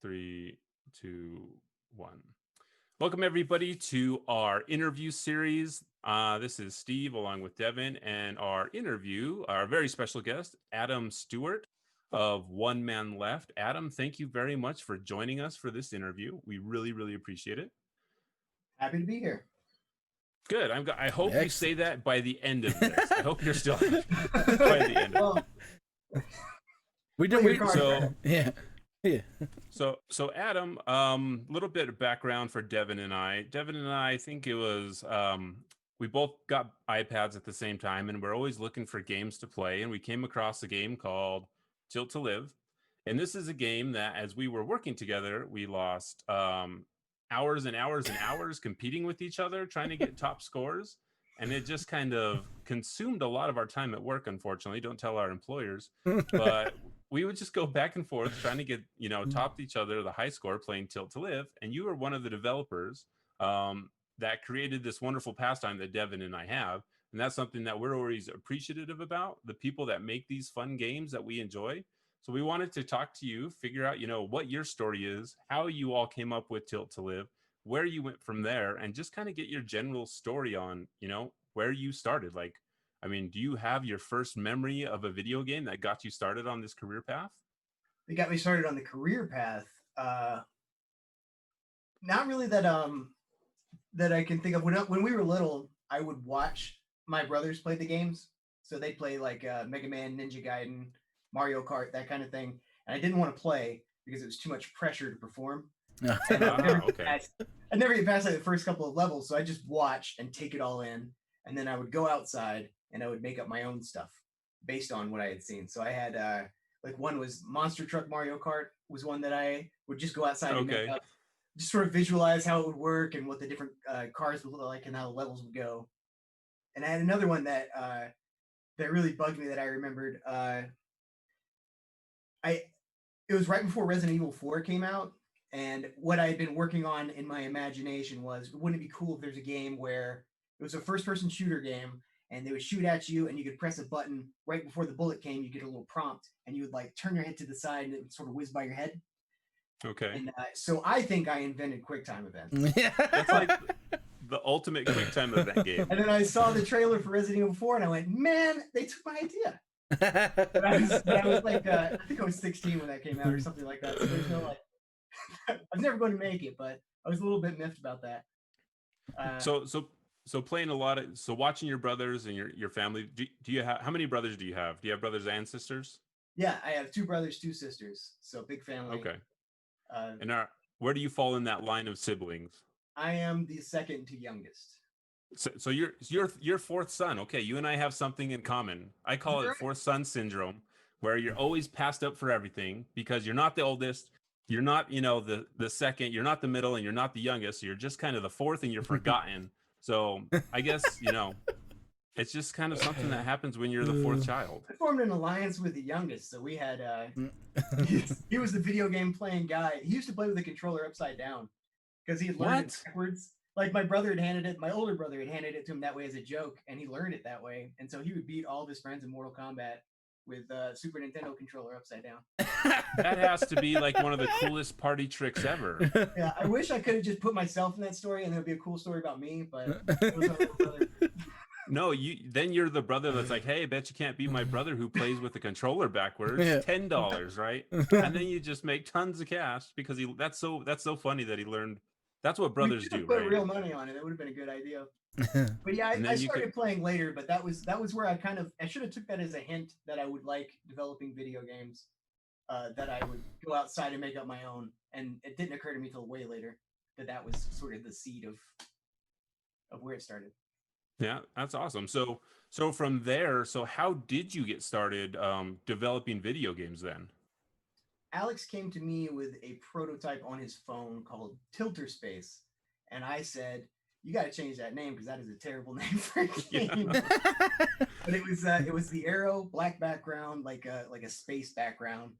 Three, two, one. Welcome, everybody, to our interview series. This is Steve along with Devin, and our very special guest, Adam Stewart of OneManLeft. Adam, thank you very much for joining us for this interview. We really, really appreciate it. Happy to be here. Good. I hope you say that by the end of this. I hope you're still by the end of it. We do. Yeah. So Adam, little bit of background for Devin and I. Devin and I think it was we both got iPads at the same time, and we're always looking for games to play. And we came across a game called Tilt to Live, and this is a game that, as we were working together, we lost hours and hours and hours competing with each other, trying to get top scores, and it just kind of consumed a lot of our time at work. Unfortunately, don't tell our employers, but we would just go back and forth trying to get, top each other, the high score playing Tilt to Live. And you were one of the developers that created this wonderful pastime that Devin and I have. And that's something that we're always appreciative about, the people that make these fun games that we enjoy. So we wanted to talk to you, figure out, what your story is, how you all came up with Tilt to Live, where you went from there, and just kind of get your general story on, where you started. Do you have your first memory of a video game that got you started on this career path? It got me started on the career path. Not really that I can think of. When we were little, I would watch my brothers play the games. So they play like Mega Man, Ninja Gaiden, Mario Kart, that kind of thing. And I didn't want to play because it was too much pressure to perform. I never get past like the first couple of levels, so I just watch and take it all in. And then I would go outside and I would make up my own stuff based on what I had seen. So I had one was Monster Truck Mario Kart was one that I would just go outside and make up, just sort of visualize how it would work and what the different cars would look like and how the levels would go. And I had another one that really bugged me that I remembered. It was right before Resident Evil 4 came out, and what I had been working on in my imagination was, wouldn't it be cool if there's a game where it was a first-person shooter game, and they would shoot at you, and you could press a button right before the bullet came. You get a little prompt, and you would like turn your head to the side, and it would sort of whiz by your head. Okay. And so I think I invented QuickTime events. That's like the ultimate QuickTime event game. And then I saw the trailer for Resident Evil 4, and I went, "Man, they took my idea." But I was like, I think I was 16 when that came out, or something like that. So there's no like, I was never going to make it, but I was a little bit miffed about that. So playing watching your brothers and your family. Do you have, how many brothers do you have? Do you have brothers and sisters? Yeah, I have 2 brothers, 2 sisters. So big family. Okay. And where do you fall in that line of siblings? I am the second to youngest. So you're fourth son. Okay, you and I have something in common. I call it fourth son syndrome, where you're always passed up for everything because you're not the oldest. You're not, the second. You're not the middle, and you're not the youngest. So you're just kind of the fourth, and you're forgotten. So I guess, it's just kind of something that happens when you're the fourth child. I formed an alliance with the youngest. So we had, he was the video game playing guy. He used to play with the controller upside down because he had learned it backwards. Like my older brother had handed it to him that way as a joke, and he learned it that way. And so he would beat all of his friends in Mortal Kombat with Super Nintendo controller upside down. That has to be like one of the coolest party tricks ever. Yeah, I wish I could have just put myself in that story, and there'd be a cool story about me. But it was my little brother. No, you're the brother that's like, hey, I bet you can't beat my brother who plays with the controller backwards. $10, right? And then you just make tons of cash because that's so funny that he learned. That's what brothers do, put right? Real money on it. That would have been a good idea. But yeah, I started playing later, but that was where I should have took that as a hint that I would like developing video games, that I would go outside and make up my own. And it didn't occur to me till way later that was sort of the seed of where it started. Yeah, that's awesome. So from there, how did you get started developing video games then? Alex came to me with a prototype on his phone called Tilter Space, and I said, "You got to change that name because that is a terrible name for a game." But it was the arrow, black background, like a space background,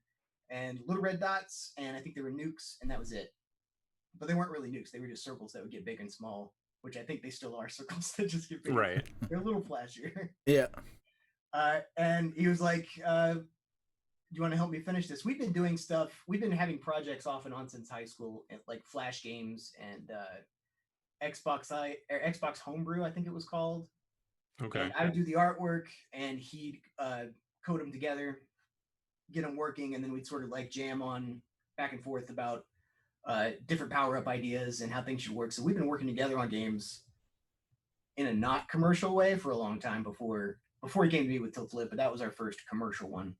and little red dots, and I think there were nukes, and that was it. But they weren't really nukes; they were just circles that would get big and small, which I think they still are circles that just get big. Right. They're a little flashier. Yeah. And he was like, you want to help me finish this? We've been doing stuff. We've been having projects off and on since high school, like Flash games and Xbox Homebrew, I think it was called. Okay. And I would do the artwork, and he'd code them together, get them working, and then we'd sort of like jam on back and forth about different power-up ideas and how things should work. So we've been working together on games in a not commercial way for a long time before he came to me with Tilt Flip, but that was our first commercial one.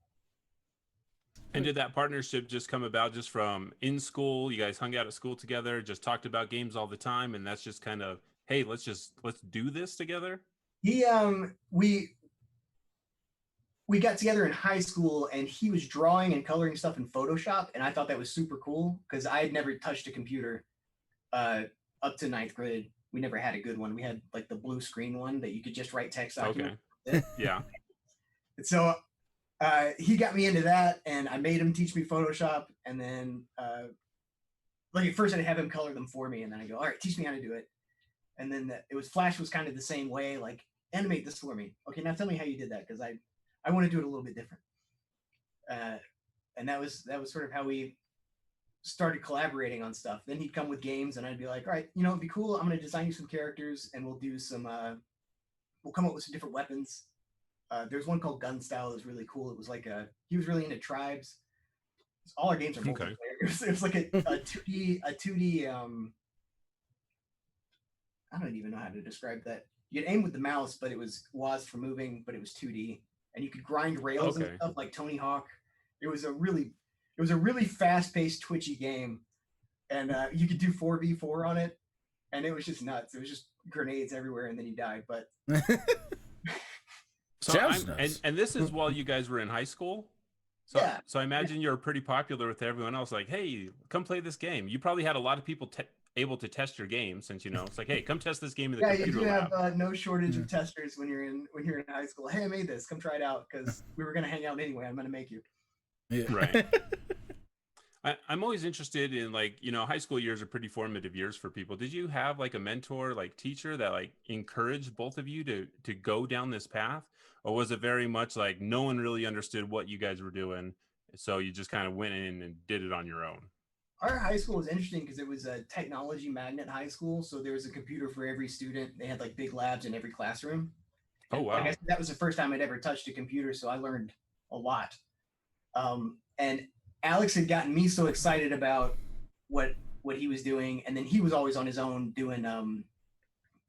And did that partnership just come about just from in school? You guys hung out at school together, just talked about games all the time, and that's just kind of, hey, let's do this together? We got together in high school, and he was drawing and coloring stuff in Photoshop, and I thought that was super cool because I had never touched a computer up to 9th grade. We never had a good one. We had like the blue screen one that you could just write text documents. Okay. Yeah. And so he got me into that, and I made him teach me Photoshop, and then like at first I'd have him color them for me, and then I go, all right, teach me how to do it. And then Flash was kind of the same way, like animate this for me. Okay, now tell me how you did that, because I want to do it a little bit different. And that was sort of how we started collaborating on stuff. Then he'd come with games, and I'd be like, all right, it'd be cool. I'm going to design you some characters, and we'll do some, we'll come up with some different weapons. There's one called Gun Style that was really cool. It was like he was really into tribes. All our games are multiplayer. Okay. It was like a 2D, I don't even know how to describe that. You'd aim with the mouse, but it was WASD for moving, but it was 2D. And you could grind rails and stuff like Tony Hawk. It was a really fast-paced, twitchy game. And you could do 4v4 on it. And it was just nuts. It was just grenades everywhere, and then you died. But and this is while you guys were in high school? So, yeah. So I imagine you're pretty popular with everyone else. Like, hey, come play this game. You probably had a lot of people able to test your game, since it's like, hey, come test this game in the computer lab. Yeah, you have no shortage of testers when you're in high school. Hey, I made this. Come try it out, because we were gonna hang out anyway. I'm gonna make you. Yeah. Right. I'm always interested in, like, high school years are pretty formative years for people. Did you have like a mentor, like teacher, that like encouraged both of you to go down this path? Or was it very much like no one really understood what you guys were doing, so you just kind of went in and did it on your own? Our high school was interesting because it was a technology magnet high school. So there was a computer for every student. They had like big labs in every classroom. Oh, wow. I guess that was the first time I'd ever touched a computer, so I learned a lot. And Alex had gotten me so excited about what he was doing, and then he was always on his own doing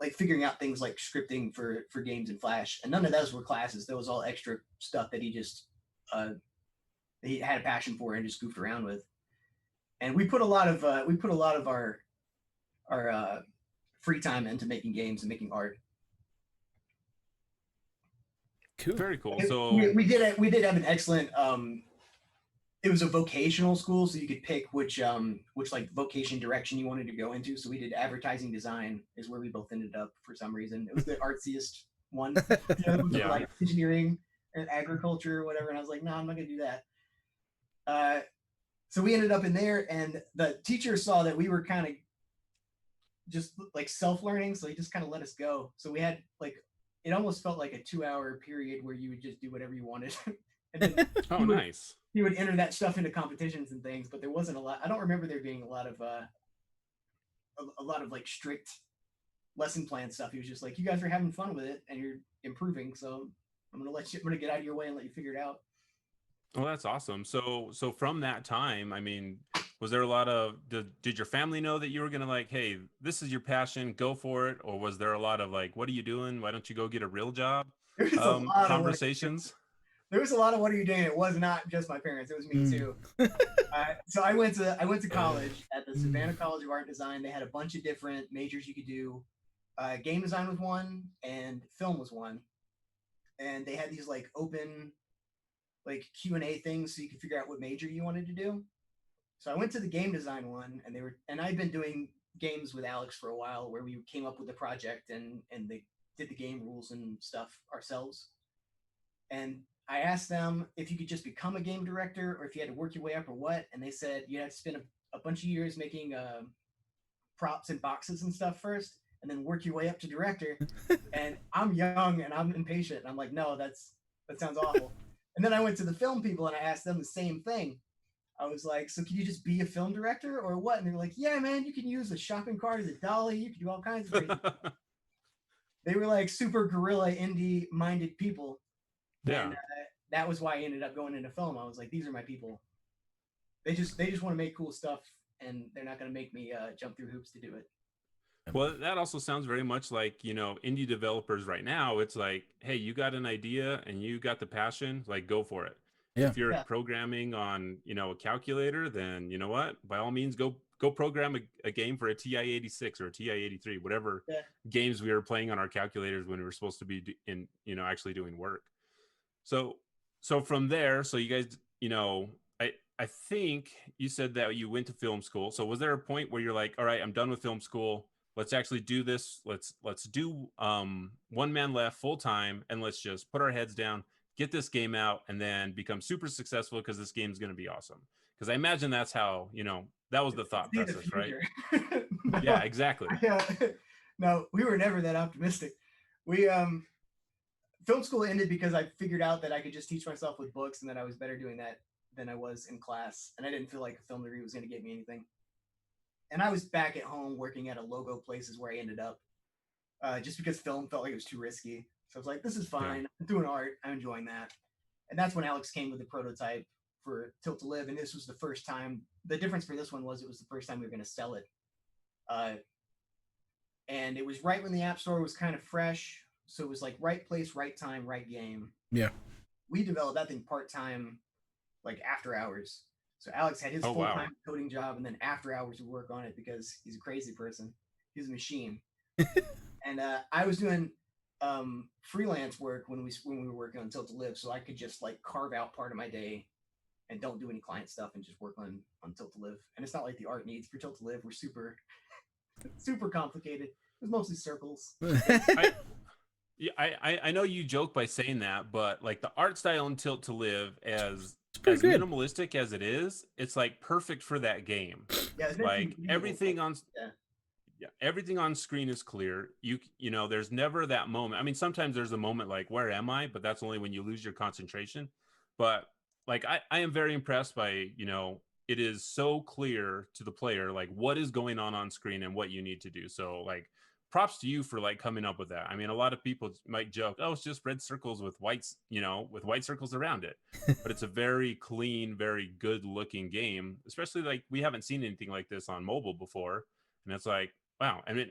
like figuring out things like scripting for games in Flash, and none of those were classes. That was all extra stuff that he just he had a passion for and just goofed around with. And we put a lot of our free time into making games and making art. Cool. Very cool. So we did have an excellent. It was a vocational school, so you could pick which like vocation direction you wanted to go into. So we did advertising design, is where we both ended up for some reason. It was the artsiest one. Yeah. Like engineering and agriculture or whatever. And I was like, no, I'm not gonna do that. So we ended up in there, and the teacher saw that we were kind of just like self-learning, so he just kind of let us go. So we had like, it almost felt like a 2-hour period where you would just do whatever you wanted. And then nice. He would enter that stuff into competitions and things, but there wasn't a lot. I don't remember there being a lot of like strict lesson plan stuff. He was just like, you guys are having fun with it and you're improving, so I'm gonna get out of your way and let you figure it out. Well, that's awesome. So from that time, I mean, was there a lot of, did your family know that you were gonna, like, hey, this is your passion, go for it? Or was there a lot of like, what are you doing? Why don't you go get a real job? Conversations? There was a lot of what are you doing? It was not just my parents, it was me too. So I went to college at the Savannah College of Art and Design. They had a bunch of different majors you could do. Game design was one, and film was one. And they had these like open like Q&A things so you could figure out what major you wanted to do. So I went to the game design one, and I'd been doing games with Alex for a while, where we came up with the project and they did the game rules and stuff ourselves. And I asked them if you could just become a game director or if you had to work your way up or what. And they said you had to spend a bunch of years making props and boxes and stuff first, and then work your way up to director. And I'm young and I'm impatient. And I'm like, no, that sounds awful. And then I went to the film people and I asked them the same thing. I was like, so can you just be a film director or what? And they were like, yeah, man, you can use a shopping cart as a dolly. You can do all kinds of crazy stuff. They were like super guerrilla indie minded people. Yeah. And that was why I ended up going into film. I was like, these are my people. They just want to make cool stuff, and they're not going to make me jump through hoops to do it. Well, that also sounds very much like, indie developers right now. It's like, hey, you got an idea and you got the passion, like go for it. Yeah. If you're programming on, a calculator, then you know what? By all means, go program a game for a TI-86 or a TI-83, whatever games we were playing on our calculators when we were supposed to be actually doing work. So from there, so you guys, I think you said that you went to film school. So was there a point where you're like, all right, I'm done with film school. Let's actually do this. Let's do OneManLeft full time, and let's just put our heads down, get this game out, and then become super successful because this game is going to be awesome. Because I imagine that's how, that was the thought process, right? No, yeah, exactly. No, we were never that optimistic. We film school ended because I figured out that I could just teach myself with books, and that I was better doing that than I was in class, and I didn't feel like a film degree was going to get me anything. And I was back at home working at a logo places where I ended up, just because film felt like it was too risky. So I was like, this is fine. Yeah. I'm doing art. I'm enjoying that. And that's when Alex came with the prototype for Tilt to Live. And this was the first time. The difference for this one was it was the first time we were going to sell it. And it was right when the App Store was kind of fresh. So it was like right place, right time, right game. Yeah. We developed that thing part-time, like after hours. So Alex had his full-time coding job, and then after hours we work on it because he's a crazy person. He's a machine. And I was doing freelance work when we were working on Tilt to Live, so I could just like carve out part of my day and don't do any client stuff and just work on Tilt to Live. And it's not like the art needs for Tilt to Live were super super complicated. It was mostly circles. I know you joke by saying that, but like the art style in Tilt to Live as minimalistic as it is, it's like perfect for that game. Yeah, like everything on everything on screen is clear. You know, there's never that moment. I mean, sometimes there's a moment like, where am I? But that's only when you lose your concentration. But like I am very impressed by, it is so clear to the player like what is going on screen and what you need to do. So like props to you for like coming up with that. I mean, a lot of people might joke, oh, it's just red circles with whites, with white circles around it. But it's a very clean, very good looking game, especially like we haven't seen anything like this on mobile before. And it's like, wow. And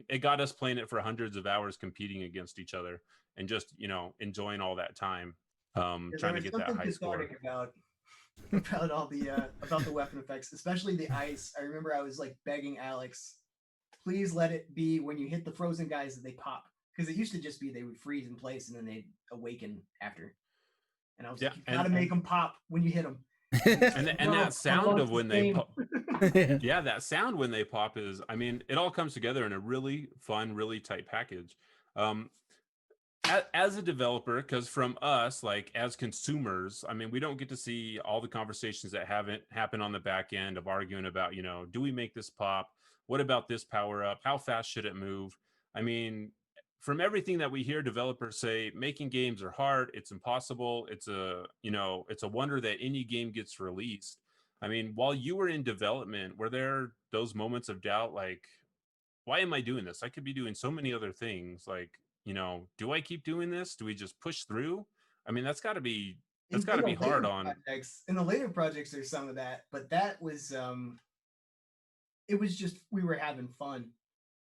it got us playing it for hundreds of hours, competing against each other and just, enjoying all that time, trying to get that high score. About all the about the weapon effects, especially the ice. I remember I was like begging Alex, please let it be when you hit the frozen guys that they pop, because it used to just be they would freeze in place and then they'd awaken after. And I was like, you gotta make them pop when you hit them. and that sound of when they pop, yeah, that sound when they pop is, I mean, it all comes together in a really fun, really tight package. As a developer, because from us, like as consumers, I mean, we don't get to see all the conversations that haven't happened on the back end of arguing about, do we make this pop? What about this power up? How fast should it move? I mean, from everything that we hear developers say, making games are hard. It's impossible. It's a wonder that any game gets released. I mean, while you were in development, were there those moments of doubt? Like, why am I doing this? I could be doing so many other things. Like, do I keep doing this? Do we just push through? I mean, that's got to be hard on. In the later projects, there's some of that, but that was, it was just, we were having fun.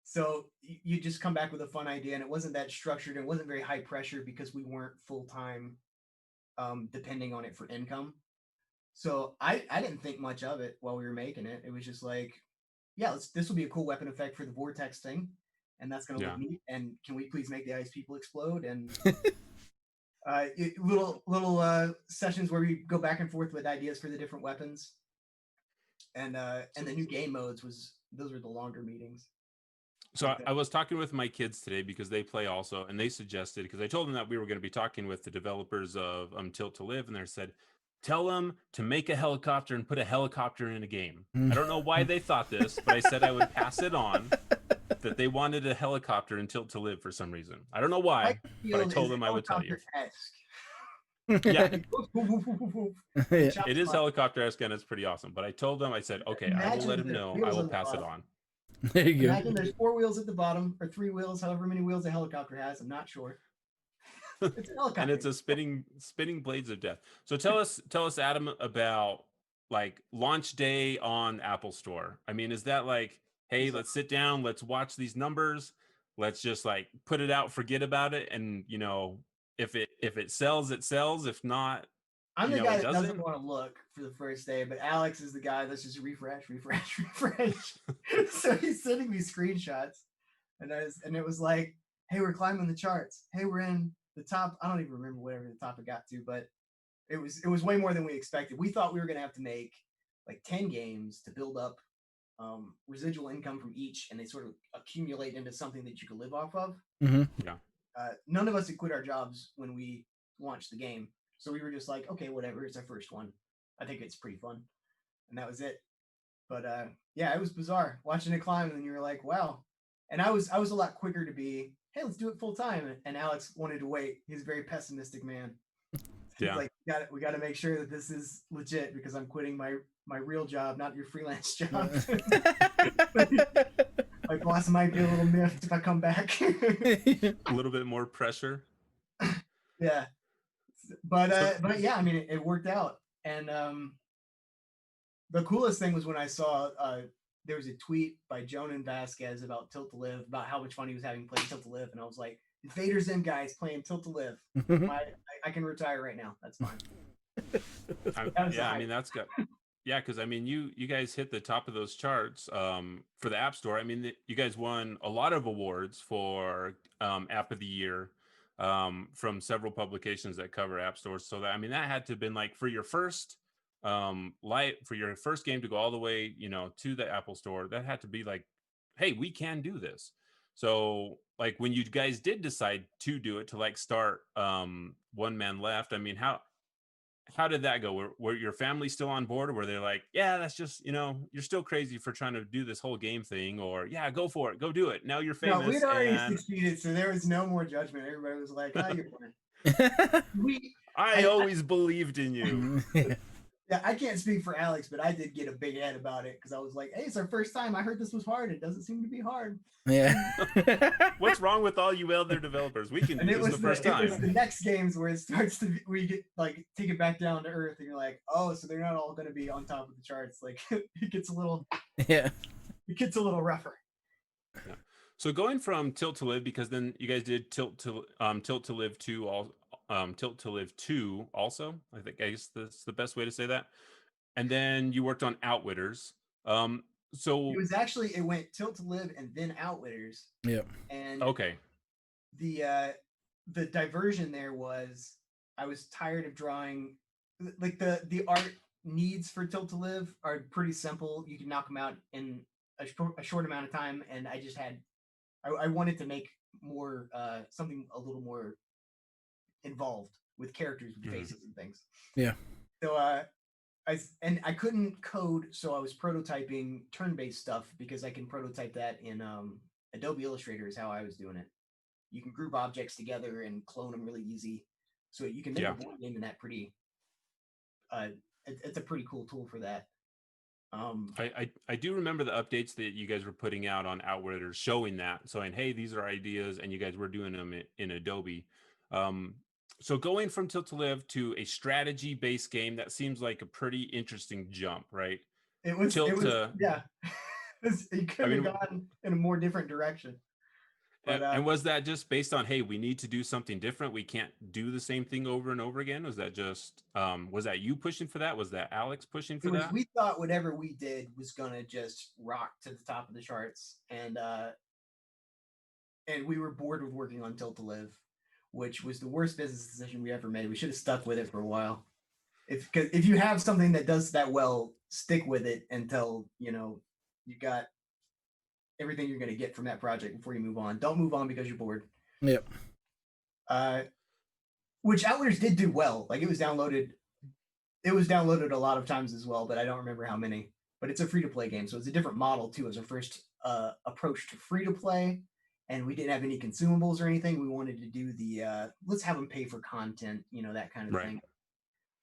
So you just come back with a fun idea, and it wasn't that structured. It wasn't very high pressure because we weren't full-time depending on it for income. So I didn't think much of it while we were making it. It was just like, yeah, this will be a cool weapon effect for the vortex thing. And that's going to look neat. And can we please make the ice people explode? And little sessions where we go back and forth with ideas for the different weapons. And the new game modes those were the longer meetings. So I was talking with my kids today because they play also, and they suggested, because I told them that we were going to be talking with the developers of Tilt to Live, and they said, tell them to make a helicopter and put a helicopter in a game. I don't know why they thought this, but I said I would pass it on. That they wanted a helicopter in Tilt to Live for some reason. I don't know why, but I told them I would tell you. Yeah. Yeah. It is helicopter-esque and it's pretty awesome. But I told them, I said, okay, I will let him know. I will pass it on. There you go. Imagine there's 4 wheels at the bottom, or 3 wheels, however many wheels a helicopter has. I'm not sure. It's a helicopter. And it's a spinning blades of death. So tell us, Adam, about like launch day on Apple Store. I mean, is that like, hey, let's sit down, let's watch these numbers, let's just like put it out, forget about it, and if it sells, it sells. If not, I'm the guy that doesn't want to look for the first day, but Alex is the guy that's just refresh. So he's sending me screenshots, and it was like, hey, we're climbing the charts. Hey, we're in the top. I don't even remember whatever the top it got to, but it was way more than we expected. We thought we were gonna have to make like 10 games to build up residual income from each, and they sort of accumulate into something that you could live off of. Mm-hmm. Yeah. None of us had quit our jobs when we launched the game, so we were just like, okay, whatever. It's our first one. I think it's pretty fun, and that was it. But yeah, it was bizarre watching it climb, and then you were like, wow. And I was a lot quicker to be, hey, let's do it full time. And Alex wanted to wait. He's a very pessimistic man. He's like, we got to make sure that this is legit because I'm quitting my real job, not your freelance job. My boss might be a little miffed if I come back. A little bit more pressure. Yeah, but yeah, I mean, it worked out. And the coolest thing was when I saw there was a tweet by Jonan Vasquez about Tilt to Live, about how much fun he was having playing Tilt to Live, and I was like, Vader's in, guys, playing Tilt to Live. I can retire right now. That's fine. I mean, that's good. Yeah, because I mean, you guys hit the top of those charts for the App Store. I mean, you guys won a lot of awards for App of the Year from several publications that cover app stores. So that, I mean, that had to have been like for your first game to go all the way, to the Apple Store. That had to be like, hey, we can do this. So like when you guys did decide to do it, to like start OneManLeft, I mean, how did that go? Were your family still on board, or were they like, yeah, that's just, you're still crazy for trying to do this whole game thing, or yeah, go for it, go do it. Now you're famous. No, we'd already succeeded, so there was no more judgment. Everybody was like, oh, you're fine. I always believed in you. Yeah, I can't speak for Alex, but I did get a big head about it because I was like, hey, it's our first time. I heard this was hard. It doesn't seem to be hard. Yeah. What's wrong with all you other developers? We can do this the first time. It was the next games where it starts to, we get like, take it back down to earth, and you're like, oh, so they're not all going to be on top of the charts. Like, it gets a little, yeah, it gets a little rougher. Yeah. So going from Tilt to Live, because then you guys did Tilt to Live 2, Tilt to Live 2 also. I guess that's the best way to say that. And then you worked on Outwitters. So it went Tilt to Live and then Outwitters. Yeah. And okay. The diversion there was, I was tired of drawing, like the art needs for Tilt to Live are pretty simple. You can knock them out in a short amount of time, and I just had, I wanted to make more something a little more involved with characters with faces and things. Yeah. So I couldn't code, so I was prototyping turn-based stuff because I can prototype that in Adobe Illustrator is how I was doing it. You can group objects together and clone them really easy, so you can make a board game in that pretty. It's a pretty cool tool for that. I do remember the updates that you guys were putting out on Outwitters showing that, saying, hey, these are ideas, and you guys were doing them in Adobe. So going from Tilt to Live to a strategy-based game, that seems like a pretty interesting jump, right? It was yeah. It could have gone in a more different direction. But, and was that just based on, hey, we need to do something different? We can't do the same thing over and over again? Was that just, was that you pushing for that? Was that Alex pushing for that? We thought whatever we did was going to just rock to the top of the charts. And we were bored with working on Tilt to Live, which was the worst business decision we ever made. We should have stuck with it for a while. If you have something that does that well, stick with it until, you got everything you're going to get from that project before you move on. Don't move on because you're bored. Yep. Which Outliers did do well. Like, it was downloaded a lot of times as well, but I don't remember how many. But it's a free-to-play game, so it's a different model too. As our first approach to free-to-play, and we didn't have any consumables or anything. We wanted to do the let's have them pay for content, that kind of Right. thing.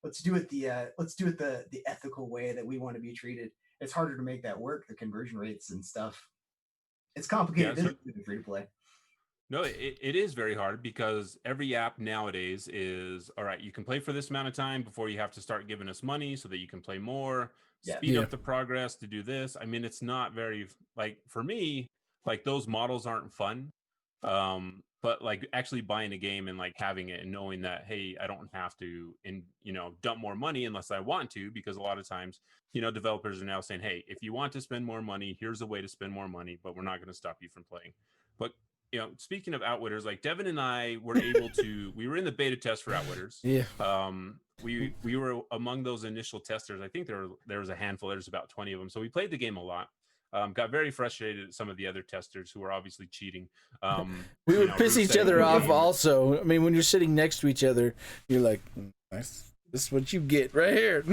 Let's do it the ethical way that we want to be treated. It's harder to make that work, the conversion rates and stuff. It's complicated business with free to play. No, it is very hard because every app nowadays is all right. You can play for this amount of time before you have to start giving us money so that you can play more, speed up the progress to do this. I mean, it's not very, like, for me, like, those models aren't fun. But like actually buying a game and like having it and knowing that, hey, I don't have to dump more money unless I want to, because a lot of times, developers are now saying, hey, if you want to spend more money, here's a way to spend more money, but we're not going to stop you from playing. But speaking of Outwitters, like Devin and I were able to, we were in the beta test for Outwitters. Yeah. We were among those initial testers. I think there was a handful. There's about 20 of them. So we played the game a lot. Got very frustrated at some of the other testers who were obviously cheating. We would piss each other off also. I mean, when you're sitting next to each other, you're like, this is what you get right here.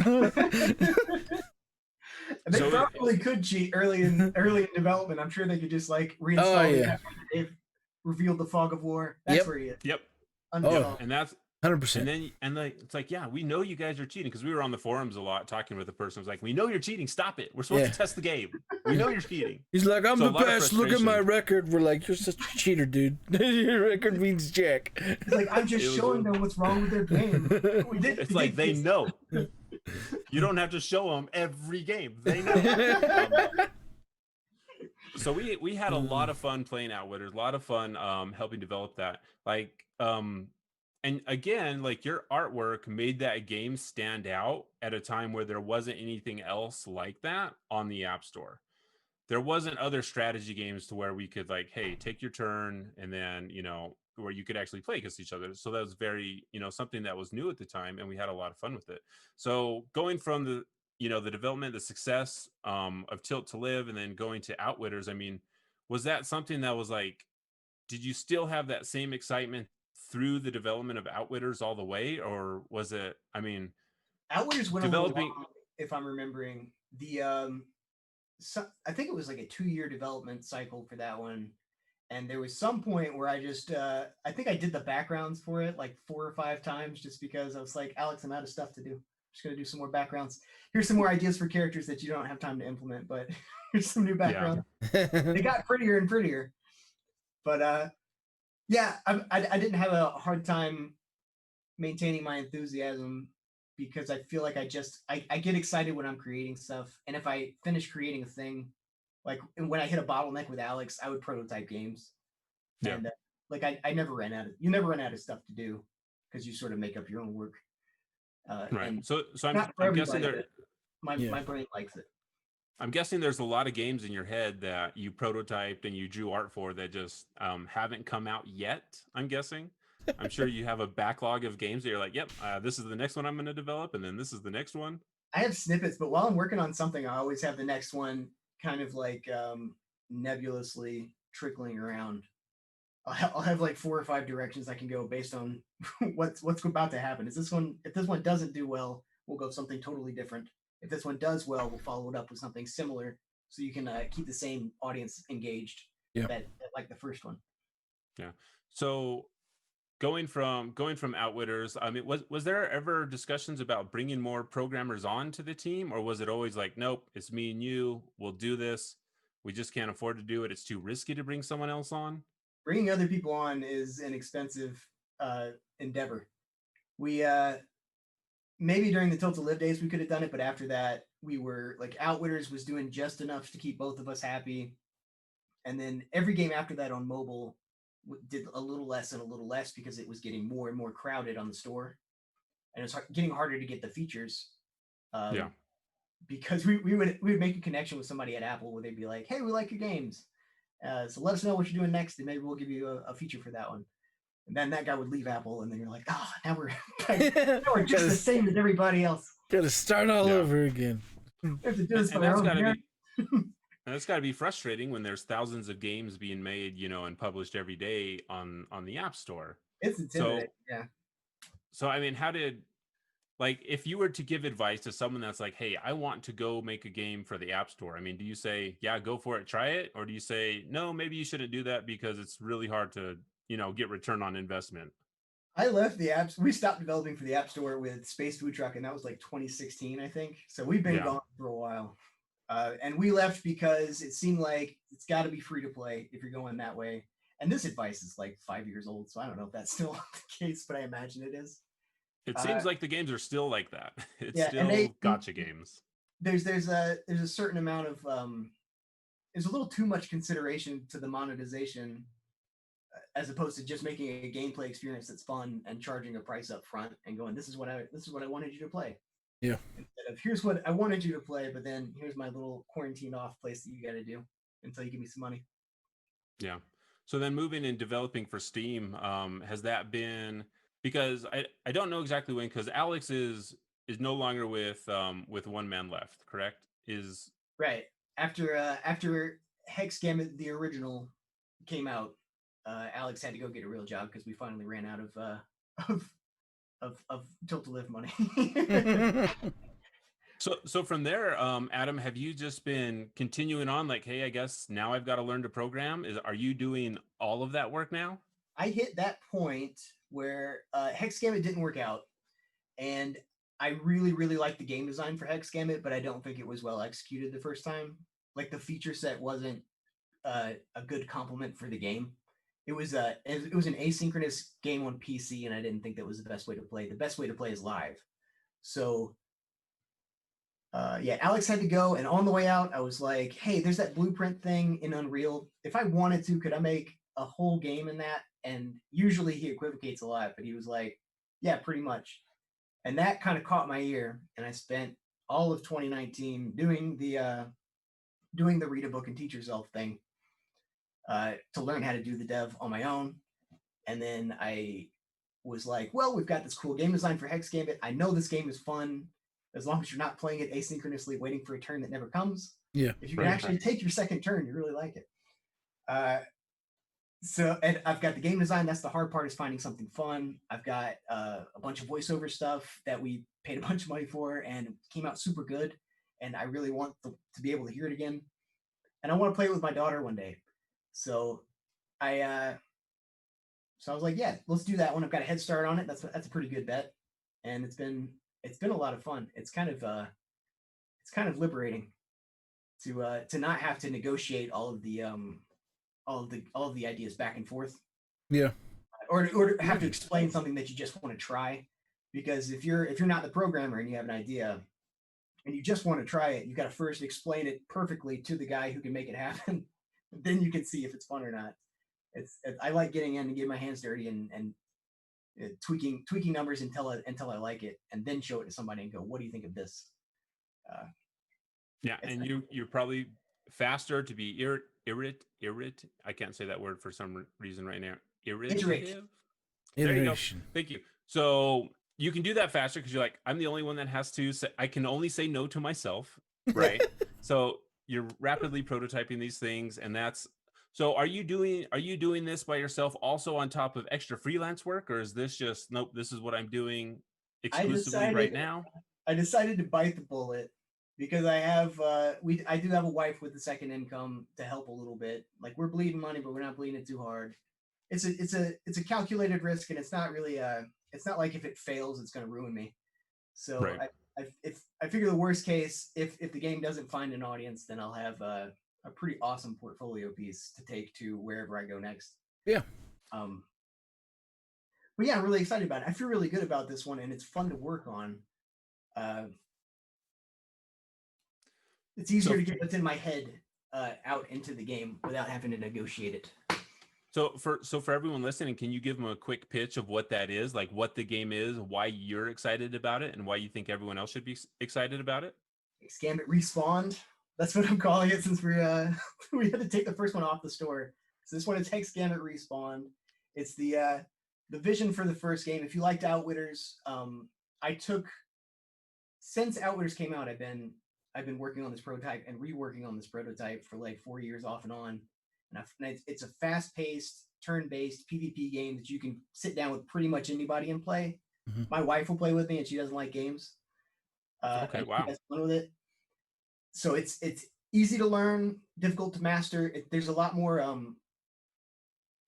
They probably could cheat early in development. I'm sure they could just like reinstall they've revealed the fog of war. That's where you and that's 100%. And then it's like, yeah, we know you guys are cheating, because we were on the forums a lot talking with a person who's like, we know you're cheating, stop it, we're supposed to test the game, we know you're cheating. He's like, I'm the best, look at my record. We're like, you're such a cheater, dude. Your record means jack. He's like, I'm just showing them what's wrong with their game. It's like, they know. You don't have to show them every game, they know. So we had a lot of fun playing Outwitters, a lot of fun helping develop that, like and again, like, your artwork made that game stand out at a time where there wasn't anything else like that on the App Store. There wasn't other strategy games to where we could, like, hey, take your turn, and then, where you could actually play against each other. So that was very, something that was new at the time, and we had a lot of fun with it. So going from the, the development, the success of Tilt to Live, and then going to Outwitters, I mean, was that something that was like, did you still have that same excitement through the development of Outwitters all the way, or was it, I mean, Outwitters went developing, if I'm remembering, the I think it was like a 2-year development cycle for that one, and there was some point where I just I think I did the backgrounds for it like 4 or 5 times, just because I was like, Alex, I'm out of stuff to do, I'm just gonna do some more backgrounds. Here's some more ideas for characters that you don't have time to implement, but here's some new backgrounds. They got prettier and prettier, but yeah, I didn't have a hard time maintaining my enthusiasm, because I feel like I get excited when I'm creating stuff. And if I finish creating a thing, like when I hit a bottleneck with Alex, I would prototype games. Yeah. And like I never ran out of stuff to do, because you sort of make up your own work. Right. So I'm guessing my brain likes it. I'm guessing there's a lot of games in your head that you prototyped and you drew art for that just haven't come out yet, I'm guessing. I'm sure you have a backlog of games that you're like, yep, this is the next one I'm going to develop, and then this is the next one. I have snippets, but while I'm working on something, I always have the next one kind of like nebulously trickling around. I'll have like 4 or 5 directions I can go based on what's about to happen. If this one doesn't do well, we'll go something totally different. If this one does well, we'll follow it up with something similar, so you can keep the same audience engaged. That like the first one. Yeah. So going from Outwitters, I mean, was there ever discussions about bringing more programmers on to the team, or was it always like, nope, it's me and you, we'll do this, we just can't afford to do it, it's too risky to bring someone else on? Bringing other people on is an expensive endeavor. We maybe during the Tilt to Live days we could have done it, but after that we were like, Outwitters was doing just enough to keep both of us happy, and then every game after that on mobile did a little less and a little less, because it was getting more and more crowded on the store, and it's getting harder to get the features. Because we would make a connection with somebody at Apple where they'd be like, hey, we like your games, so let us know what you're doing next, and maybe we'll give you a feature for that one. And then that guy would leave Apple, and then you're like, oh, now we're just the same as everybody else. Gotta start all over again. Have to do this for our own parents. And it's got to be frustrating when there's thousands of games being made, and published every day on the App Store. It's intimidating, yeah. So I mean, like if you were to give advice to someone that's like, hey, I want to go make a game for the App Store, I mean, do you say, yeah, go for it, try it? Or do you say, no, maybe you shouldn't do that because it's really hard to, get return on investment? I left the apps. We stopped developing for the App Store with Space Food Truck, and that was like 2016, I think. So we've been Yeah. gone for a while. And we left because it seemed like it's got to be free to play if you're going that way. And this advice is like 5 years old, so I don't know if that's still the case, but I imagine it is. It seems like the games are still like that. It's Yeah, and still gotcha games. there's a certain amount of there's a little too much consideration to the monetization as opposed to just making a gameplay experience that's fun and charging a price up front and going, this is what I wanted you to play. Yeah. Instead of here's what I wanted you to play, but then here's my little quarantine off place that you got to do until you give me some money. Yeah. So then moving and developing for Steam, has that been, because I don't know exactly when, because Alex is no longer with OneManLeft, correct? Is Right. After Hex Gambit the original came out, Alex had to go get a real job because we finally ran out of Tilt to Live money. so from there, Adam, have you just been continuing on like, hey, I guess now I've got to learn to program? Are you doing all of that work now? I hit that point where Hex Gambit didn't work out, and I really, really liked the game design for Hex Gambit, but I don't think it was well executed the first time. Like the feature set wasn't a good complement for the game. It was an asynchronous game on PC, and I didn't think that was the best way to play. The best way to play is live. So yeah, Alex had to go, and on the way out, I was like, hey, there's that blueprint thing in Unreal. If I wanted to, could I make a whole game in that? And usually he equivocates a lot, but he was like, yeah, pretty much. And that kind of caught my ear, and I spent all of 2019 doing the read a book and teach yourself thing to learn how to do the dev on my own. And then I was like, well, we've got this cool game design for Hex Gambit. I know this game is fun as long as you're not playing it asynchronously, waiting for a turn that never comes. Yeah. If you can actually take your second turn, you really like it. So, and I've got the game design. That's the hard part, is finding something fun. I've got a bunch of voiceover stuff that we paid a bunch of money for and came out super good. And I really want to be able to hear it again. And I want to play it with my daughter one day. So I was like, yeah, let's do that one. I've got a head start on it. That's a pretty good bet. And it's been a lot of fun. It's kind of liberating to not have to negotiate all of the ideas back and forth. Yeah. Or to have to explain something that you just want to try. Because if you're not the programmer and you have an idea and you just want to try it, you got to first explain it perfectly to the guy who can make it happen. Then you can see if it's fun or not. I like getting in and getting my hands dirty and tweaking numbers until I like it, and then show it to somebody and go, what do you think of this? Yeah, and you're probably faster to be irrit. I can't say that word for some reason right now. Iterative. There you go. Thank you. So you can do that faster because you're like, I'm the only one that has to say, I can only say no to myself, right? So you're rapidly prototyping these things, and that's so. Are you doing this by yourself also on top of extra freelance work, or is this just nope? This is what I'm doing exclusively right now. I decided to bite the bullet because I have I do have a wife with a second income to help a little bit. Like, we're bleeding money, but we're not bleeding it too hard. It's a calculated risk, and it's not really it's not like if it fails, it's going to ruin me. So right. I figure the worst case, if the game doesn't find an audience, then I'll have a pretty awesome portfolio piece to take to wherever I go next. Yeah. But yeah, I'm really excited about it. I feel really good about this one, and it's fun to work on. It's easier to get what's in my head out into the game without having to negotiate it. So for everyone listening, can you give them a quick pitch of what that is, like what the game is, why you're excited about it, and why you think everyone else should be excited about it? Hex Gambit Respawned. That's what I'm calling it, since we had to take the first one off the store. So this one is Hex Gambit Respawned. It's the vision for the first game. If you liked Outwitters, since Outwitters came out, I've been working on this prototype and reworking on this prototype for like 4 years off and on. And it's a fast-paced, turn-based PvP game that you can sit down with pretty much anybody and play. My wife will play with me, and she doesn't like games. Okay, And wow. she has fun with it. So it's easy to learn, difficult to master. There's a lot more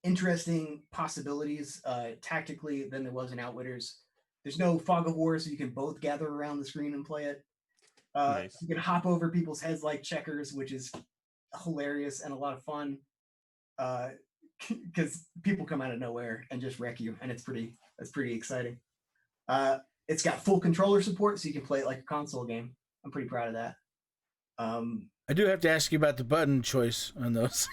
interesting possibilities tactically than there was in Outwitters. There's no fog of war, so you can both gather around the screen and play it. Nice. You can hop over people's heads like checkers, which is hilarious and a lot of fun. Because people come out of nowhere and just wreck you, and that's pretty exciting. It's got full controller support, so you can play it like a console game. I'm pretty proud of that. I do have to ask you about the button choice on those.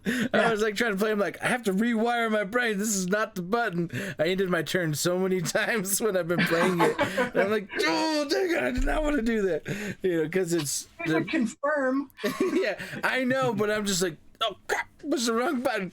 Yeah. I was like trying to play. I'm like, I have to rewire my brain. This is not the button. I ended my turn so many times when I've been playing it. And I'm like, oh, dang it, I did not want to do that. You know, because it's confirm. Yeah, I know, but I'm just like, oh crap, push the wrong button,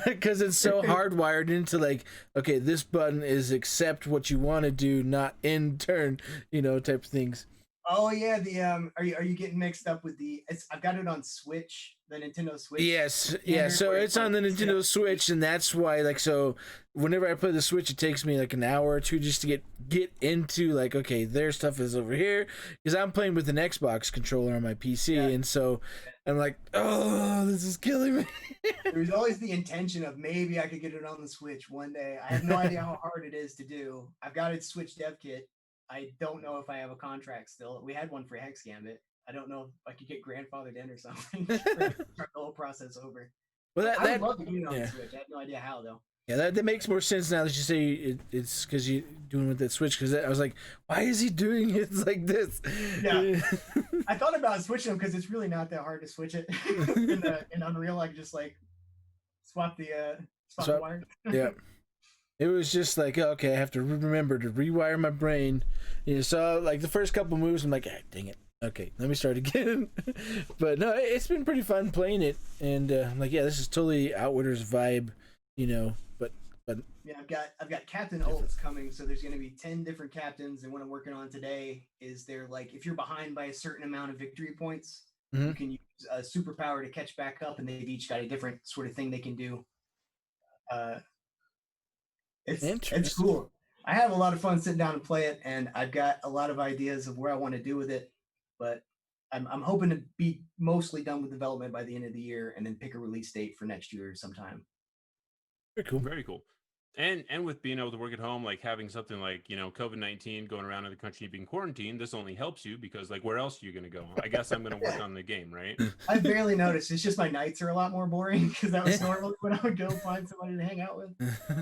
because it's so hardwired into like, okay, this button is accept what you want to do, not in turn, you know, type of things. Oh yeah, the are you getting mixed up with the? I've got it on Switch, the Nintendo Switch. Yes, yeah. So it's on the Nintendo Switch, and that's why, like, so whenever I play the Switch, it takes me like an hour or two just to get into like, okay, their stuff is over here, because I'm playing with an Xbox controller on my PC, and so I'm like, oh, this is killing me. There's always the intention of maybe I could get it on the Switch one day. I have no idea how hard it is to do. I've got a Switch dev kit. I don't know if I have a contract still. We had one for Hex Gambit. I don't know if I could get grandfathered in or something. Start the whole process over. Well, I would love to get it on the Switch. I have no idea how though. Yeah, that makes more sense now that you say it's because you're doing with that Switch. Because I was like, why is he doing it like this? Yeah, I thought about switching them because it's really not that hard to switch it. in Unreal, I could just like swap the wire. Yeah. It was just like, okay, I have to remember to rewire my brain. You know, so like the first couple moves, I'm like, ah, dang it. Okay, let me start again. But no, it's been pretty fun playing it, and I'm like, yeah, this is totally Outwitter's vibe, you know. But yeah, I've got Captain Ults coming, so there's going to be 10 different captains, and what I'm working on today is they're like, if you're behind by a certain amount of victory points, you can use a superpower to catch back up, and they've each got a different sort of thing they can do. It's cool. I have a lot of fun sitting down and play it, and I've got a lot of ideas of where I want to do with it, but I'm hoping to be mostly done with development by the end of the year, and then pick a release date for next year sometime. Very cool. Very cool. And with being able to work at home, like having something like, you know, COVID-19 going around in the country being quarantined, this only helps you because like where else are you going to go? I guess I'm going to work on the game, right? I barely noticed. It's just my nights are a lot more boring because that was normally when I would go find somebody to hang out with.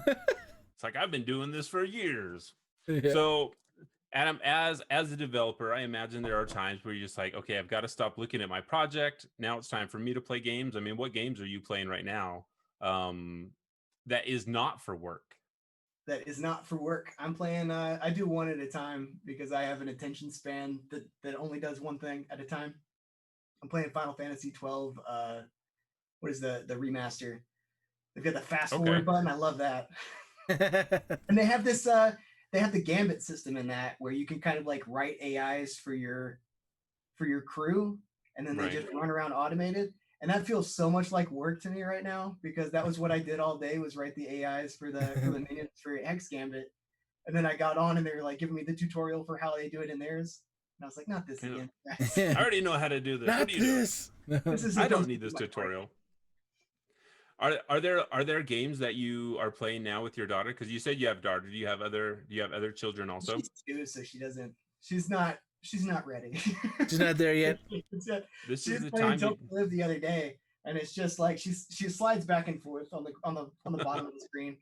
It's like I've been doing this for years. Yeah. So Adam, as a developer, I imagine there are times where you're just like, okay, I've got to stop looking at my project. Now it's time for me to play games. I mean, what games are you playing right now? That is not for work. That is not for work. I'm playing, I do one at a time because I have an attention span that only does one thing at a time. I'm playing Final Fantasy 12. What is the remaster? They've got the fast forward button. I love that. And they have this, they have the Gambit system in that where you can kind of like write AIs for your crew, and then they just run around automated. And that feels so much like work to me right now because that was what I did all day was write the AIs for the minions for Hex Gambit. And then I got on and they were like giving me the tutorial for how they do it in theirs. And I was like, not this again. I already know how to do this. Not what do you this. I don't need this tutorial. Are there games that you are playing now with your daughter? Because you said you have daughter. Do you have other children also? She's 2, so she's not ready. She's not there yet. This is the time time. Live the other day, and it's just like she slides back and forth on the bottom of the screen,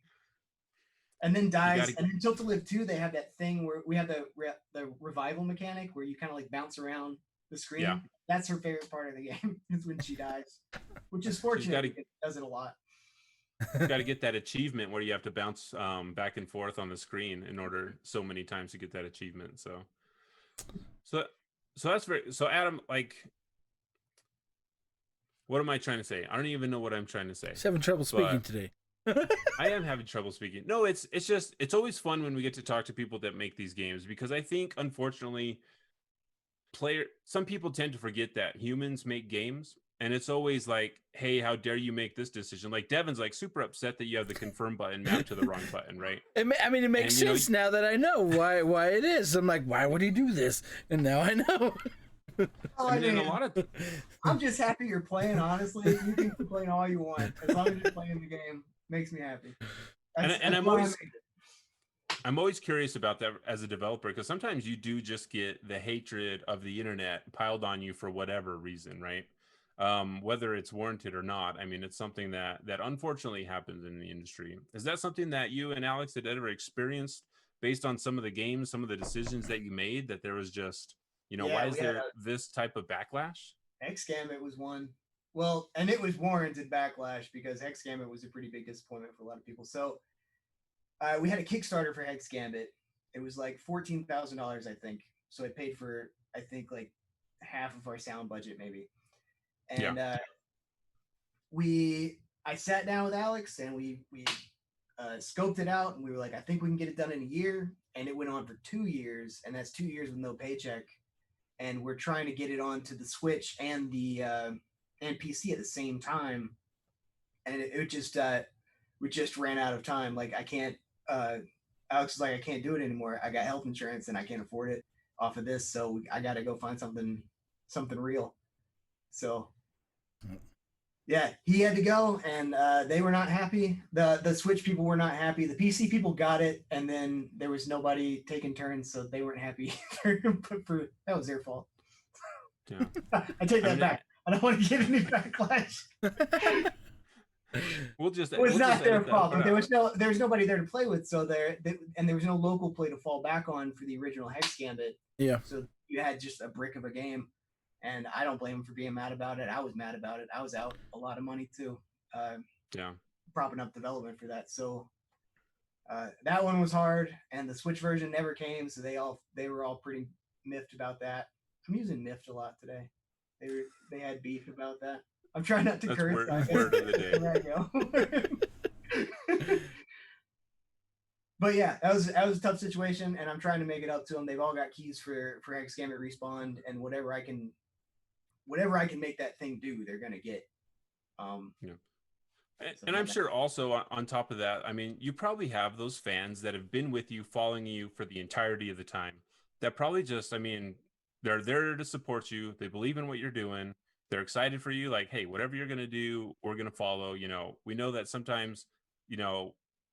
and then dies. And in Tilt to Live 2, they have that thing where we have the revival mechanic where you kind of like bounce around the screen. Yeah. That's her favorite part of the game is when she dies, which is fortunate because it does it a lot. You got to get that achievement where you have to bounce back and forth on the screen in order so many times to get that achievement. So that's very, so Adam, like, what am I trying to say? I don't even know what I'm trying to say. He's having trouble speaking today. I am having trouble speaking. No, it's always fun when we get to talk to people that make these games, because I think unfortunately some people tend to forget that humans make games And it's always like, hey, how dare you make this decision? Like Devin's like super upset that you have the confirm button mapped to the wrong button, right? I mean, it makes sense now that I know why it is. I'm like, why would he do this? And now I know. Oh, I mean, a lot of I'm just happy you're playing. Honestly, you can complain all you want as long as you're playing the game. Makes me happy. And I'm always curious about that as a developer, because sometimes you do just get the hatred of the internet piled on you for whatever reason, right? Whether it's warranted or not. I mean, it's something that unfortunately happens in the industry. Is that something that you and Alex had ever experienced based on some of the games, some of the decisions that you made, that there was just, why is there this type of backlash? Hex Gambit was one. Well, and it was warranted backlash because Hex Gambit was a pretty big disappointment for a lot of people. So we had a Kickstarter for Hex Gambit. It was like $14,000, I think. So I paid for, I think, like half of our sound budget, maybe. And I sat down with Alex and we scoped it out, and we were like, I think we can get it done in a year. And it went on for 2 years, and that's 2 years with no paycheck. And we're trying to get it onto the Switch and the and PC at the same time. And it just we just ran out of time. Like I can't. Alex is like, I can't do it anymore. I got health insurance and I can't afford it off of this, so I got to go find something real. So yeah, he had to go, and they were not happy. The Switch people were not happy. The PC people got it, and then there was nobody taking turns, so they weren't happy either. But that was their fault. Yeah, I take that back. I don't want to get any backlash. It was not their fault. There was nobody there to play with, so and there was no local play to fall back on for the original Hex Gambit. Yeah. So you had just a brick of a game. And I don't blame him for being mad about it. I was mad about it. I was out a lot of money too. Propping up development for that. So that one was hard, and the Switch version never came. So they were all pretty miffed about that. I'm using miffed a lot today. They had beef about that. I'm trying not to curse. Word of the day. There I go. But yeah, that was a tough situation, and I'm trying to make it up to them. They've all got keys for Hex Gambit Respawn, and whatever I can make that thing do, they're gonna get. And I'm sure also on top of that, I mean, you probably have those fans that have been with you, following you for the entirety of the time. That probably just, I mean, they're there to support you. They believe in what you're doing. They're excited for you. Like, hey, whatever you're gonna do, we're gonna follow. We know that sometimes,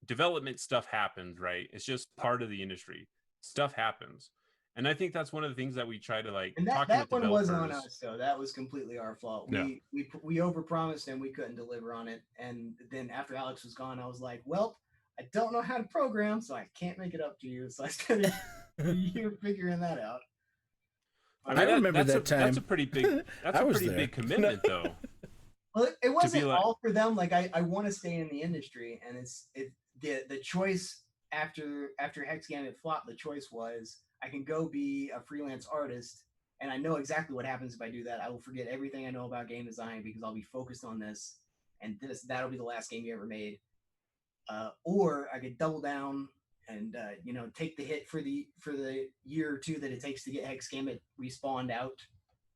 development stuff happens, right? It's just part of the industry. Stuff happens. And I think that's one of the things that we try to talk that one wasn't on us, though. That was completely our fault. Yeah. We overpromised and we couldn't deliver on it. And then after Alex was gone, I was like, well, I don't know how to program, so I can't make it up to you. So I spent a year figuring that out. I remember that time. That's a pretty big. That's a pretty big commitment, though. Well, it wasn't all for them. Like I want to stay in the industry, and the choice after Hex Gambit flopped. The choice was I can go be a freelance artist, and I know exactly what happens if I do that. I will forget everything I know about game design because I'll be focused on this, and that'll be the last game you ever made. Or I could double down and take the hit for the year or two that it takes to get Hex Gambit respawned out,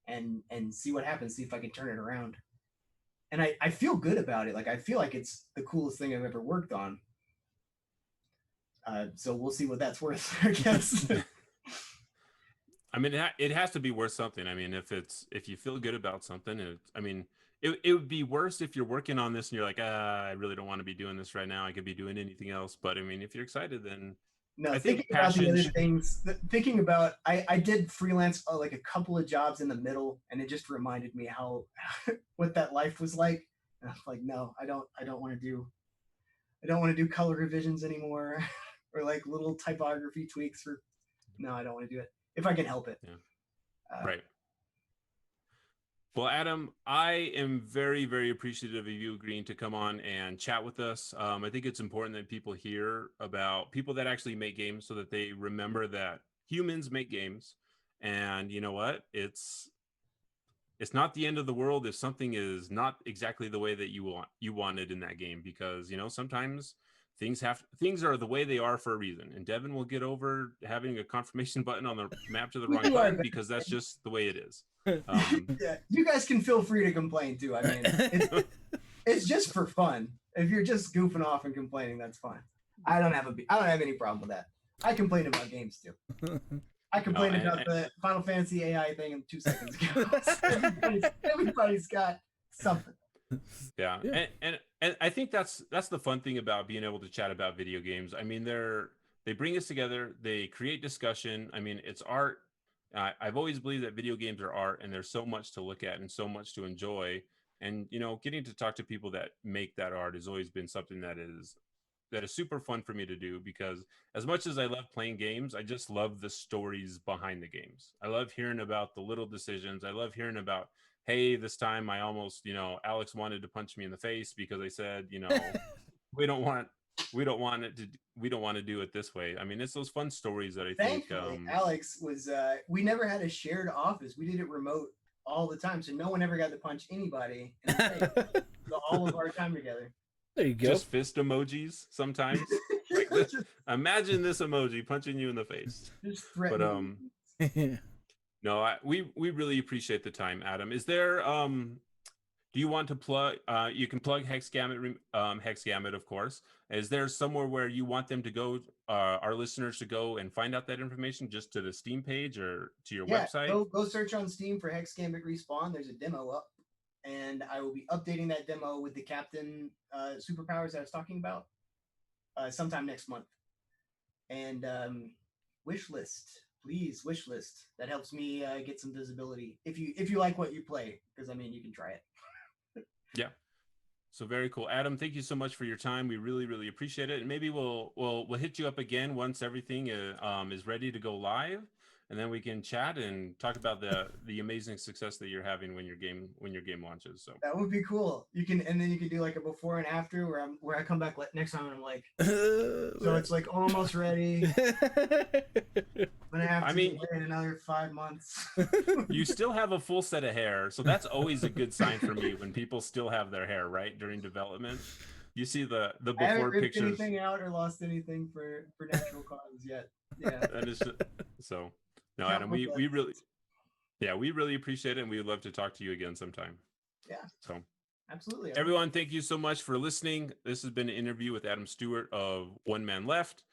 and see what happens. See if I can turn it around. And I feel good about it. Like I feel like it's the coolest thing I've ever worked on. So we'll see what that's worth, I guess. I mean, it has to be worth something. I mean, if you feel good about something, it would be worse if you're working on this and you're like, I really don't want to be doing this right now. I could be doing anything else. But I mean, if you're excited, then no. I think about the other things. Thinking about, I did freelance like a couple of jobs in the middle, and it just reminded me how what that life was like. And I was like, no, I don't want to do color revisions anymore, or like little typography tweaks. No, I don't want to do it if I can help it. Yeah. Right. Well, Adam, I am very, very appreciative of you agreeing to come on and chat with us. I think it's important that people hear about people that actually make games, so that they remember that humans make games. And you know what? It's not the end of the world if something is not exactly the way that you wanted in that game, because sometimes things are the way they are for a reason. And Devin will get over having a confirmation button on the map to the wrong button because that's just the way it is. Yeah, you guys can feel free to complain too. I mean, it's just for fun. If you're just goofing off and complaining, that's fine. I don't have any problem with that. I complain about games too. I complained about the Final Fantasy AI thing in 2 seconds ago. Everybody's got something. Yeah. And I think that's the fun thing about being able to chat about video games. I mean, they bring us together, they create discussion. I mean, it's art. I've always believed that video games are art, and there's so much to look at and so much to enjoy. And getting to talk to people that make that art has always been something that is super fun for me to do, because as much as I love playing games, I just love the stories behind the games. I love hearing about the little decisions. I love hearing about, hey, this time I almost, Alex wanted to punch me in the face because I said, we don't want to do it this way. I mean, it's those fun stories that I think. Thankfully, Alex was. We never had a shared office. We did it remote all the time, so no one ever got to punch anybody in the face all of our time together. There you go. Just fist emojis sometimes. Like imagine this emoji punching you in the face. Just threatening. But no, we really appreciate the time, Adam. Is there do you want to plug? You can plug Hexgamut, of course. Is there somewhere where you want them to go, our listeners to go and find out that information, just to the Steam page or to your website? Go search on Steam for Hexgamut Respawn. There's a demo up, and I will be updating that demo with the captain superpowers that I was talking about sometime next month. And wish list. Please wish list. That helps me get some visibility. If you like what you play, because I mean, you can try it. Yeah. So very cool, Adam. Thank you so much for your time. We really, really appreciate it. And maybe we'll hit you up again once everything is ready to go live, and then we can chat and talk about the amazing success that you're having when your game launches. So that would be cool. You can do like a before and after where I come back next time and I'm like, so it's like almost ready. But I have to wait another 5 months. You still have a full set of hair, so that's always a good sign for me when people still have their hair, right, during development. You see the before I haven't ripped pictures. anything out or lost anything for natural causes yet. Yeah. That is so. No, Adam, we really appreciate it, and we would love to talk to you again sometime. Yeah. So absolutely. Everyone, thank you so much for listening. This has been an interview with Adam Stewart of OneManLeft.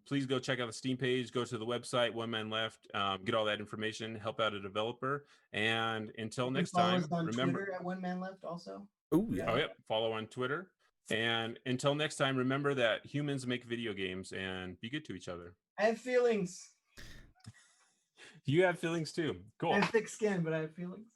Please go check out the Steam page, go to the website, OneManLeft, get all that information, help out a developer. And until next time, remember Twitter at OneManLeft also. Oh yeah. Oh yeah, follow on Twitter. And until next time, remember that humans make video games, and be good to each other. I have feelings. You have feelings too. Cool. I have thick skin, but I have feelings.